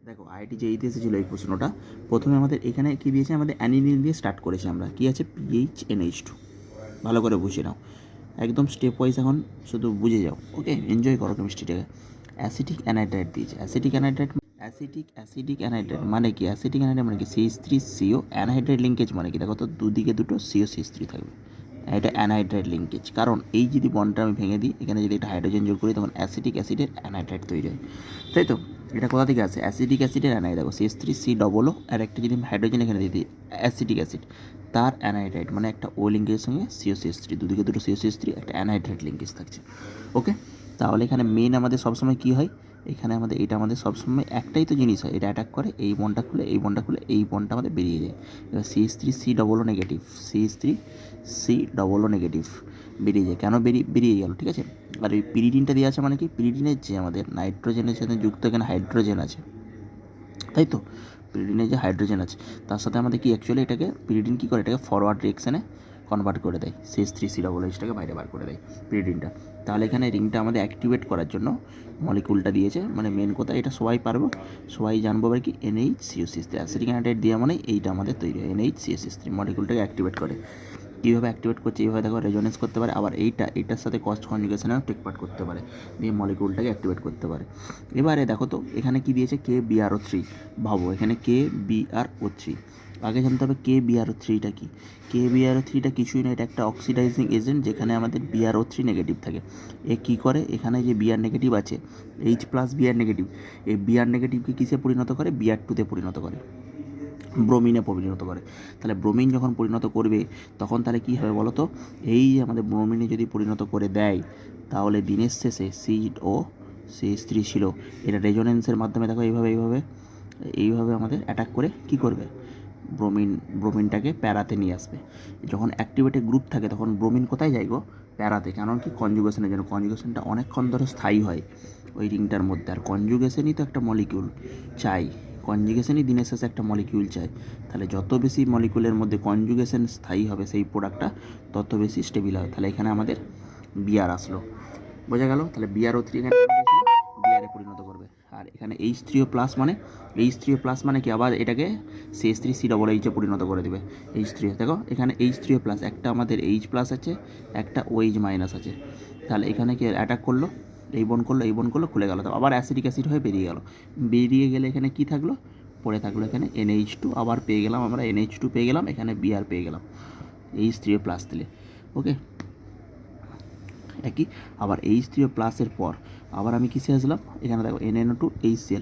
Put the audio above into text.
দেখো আইআইটি জেইতে এসেছিলো এই প্রশ্নটা। প্রথমে আমাদের এখানে কী দিয়েছে, আমাদের অ্যানিলিন দিয়ে স্টার্ট করেছি আমরা। কী আছে, PHNH2। ভালো করে বুঝে নাও, একদম স্টেপ ওয়াইজ এখন শুধু বুঝে যাও। ওকে, এনজয় করো কেমিস্ট্রিটাকে। অ্যাসিটিক অ্যানাইড্রাইড দিয়েছে। অ্যাসিটিক অ্যানাইড্রাইড মানে কি? অ্যাসিটিক অ্যানাইড্রাইড মানে কি? CH3CO। অ্যানহাইড্রাইড লিঙ্কেজ মানে কি? দেখো তো দুদিকে দুটো COCH3 থাকবে, এটা অ্যানহাইড্রাইড লিঙ্কেজ। কারণ এই যদি বন্ডটা আমি ভেঙে দিই, এখানে যদি একটা হাইড্রোজেন যোগ করি, তখন অ্যাসিটিক অ্যাসিডের অ্যানাইড্রাইড তৈরি হয়, তাই তো? এটা কোথা থেকে আসে? অ্যাসিটিক অ্যাসিডের অ্যানাইড। দেখো CH3COO, আর একটা যদি হাইড্রোজেন এখানে দিয়ে দিই, অ্যাসিটিক অ্যাসিড, তার অ্যানাইড্রাইড মানে একটা ও লিঙ্কেজের সঙ্গে COCH3, দুদিকে দুটো COCH3, একটা অ্যানহাইড্রাইড লিঙ্কেজ থাকছে। ওকে, তাহলে এখানে মেন আমাদের সবসময় কী হয়, এখানে আমাদের এটা আমাদের সবসময় একটাই তো জিনিস হয়, এটা অ্যাটাক করে, এই বন্ডটা খুলে, এই বন্ডটা খুলে, এই বন্ডটা আমাদের বেরিয়ে যায়। এবার CH3COO নেগেটিভ, CH3COO নেগেটিভ বেরিয়ে যায়। কেন বেরিয়ে গেল? ঠিক আছে। আর এই পিরিডিনটা দেওয়া আছে মানে কি? পিরিডিনের যে আমাদের নাইট্রোজেনের সাথে যুক্ত এখানে হাইড্রোজেন আছে, তাই তো? পিরিডিনের যে হাইড্রোজেন আছে তার সাথে আমাদের কি অ্যাকচুয়ালি এটাকে পিরিডিন কী করে, এটাকে ফরওয়ার্ড রিঅ্যাকশানে কনভার্ট করে দেয়, CH3COOHটাকে বাইরে বার করে দেয় পিরিডিনটা। তাহলে এখানে রিংটা আমাদের অ্যাক্টিভেট করার জন্য মলিকুলটা দিয়েছে, মানে মেন কথা এটা সবাই পারবো, সবাই জানবো এবার কি, NHCOCH3। অ্যাসিটিক অ্যানাইড্রাইড দেওয়া মানে এইটা আমাদের তৈরি হয়, NHCOCH3 মলিকুলটাকে অ্যাক্টিভেট করে। কীভাবে অ্যাক্টিভেট করছে? এইভাবে দেখো, রেজোনেন্স করতে পারে, আবার এটার সাথে কস্ট কনজুগেশনেও টেক পার্ট করতে পারে, দিয়ে মলিকুলটাকে অ্যাক্টিভেট করতে পারে। এবারে দেখো তো এখানে কি দিয়েছে, KBRO3। ভাবো এখানে KBRO3, আগে জানতে হবে KBRO3টা কি। KBRO3টা কিছুই না, এটা একটা অক্সিডাইজিং এজেন্ট, যেখানে আমাদের BRO3 নেগেটিভ থাকে। এ কী করে, এখানে যে Br নেগেটিভ আছে, H+Br নেগেটিভ, এই Br নেগেটিভকে কিসে পরিণত করে? Br2তে পরিণত করে, ব্রোমিনে পরিণত করে। তাহলে ব্রোমিন যখন পরিণত করবে, তখন তাহলে কী হবে বলো তো? এই আমাদের ব্রোমিনে যদি পরিণত করে দেয়, তাহলে দিনের শেষে CH3 ছিল, এটা রেজোনেন্সের মাধ্যমে দেখো এইভাবে আমাদের অ্যাটাক করে কী করবে, ব্রোমিনটাকে প্যারাতে নিয়ে আসবে। যখন অ্যাক্টিভেটেড গ্রুপ থাকে তখন ব্রোমিন কোথায় যায় গো? প্যারাতে। কারণ কি? কনজুগেশনের জন্য। কনজুগেশনটা অনেকক্ষণ ধরে স্থায়ী হয় ওই রিংটার মধ্যে, আর কনজুগেশনই তো একটা মলিকিউল চাই, কনজুগেশনই দিনের শেষে একটা মলিকিউল চাই। তাহলে যত বেশি মলিকিউলের মধ্যে কনজুগেশন স্থায়ী হবে সেই প্রোডাক্টটা, তত বেশি স্টেবিল হবে। তাহলে এখানে আমাদের বিআর আসলো, বোঝা গেল? তাহলে BRO3 এখানে বিআরে পরিণত করবে। আর এখানে H3O+ মানে কি? আবার এটাকে CH3COOH পরিণত করে দেবে। H3, দেখো এখানে H3O+, একটা আমাদের H+ আছে, একটা OH- আছে। তাহলে এখানে কি অ্যাটাক করলো, এই বন করলো, খুলে গেল, তো আবার অ্যাসিডিক অ্যাসিড হয়ে বেরিয়ে গেলে এখানে কি থাকলো, পড়ে থাকলো এখানে NH2। আবার পেয়ে গেলাম আমরা NH2 পেয়ে গেলাম, এখানে Br পেয়ে গেলাম H3O+ দিলে। ওকে, একই। আবার H3O+-এর পর আবার আমি কিসে আসলাম, এখানে দেখো NNO2HCl,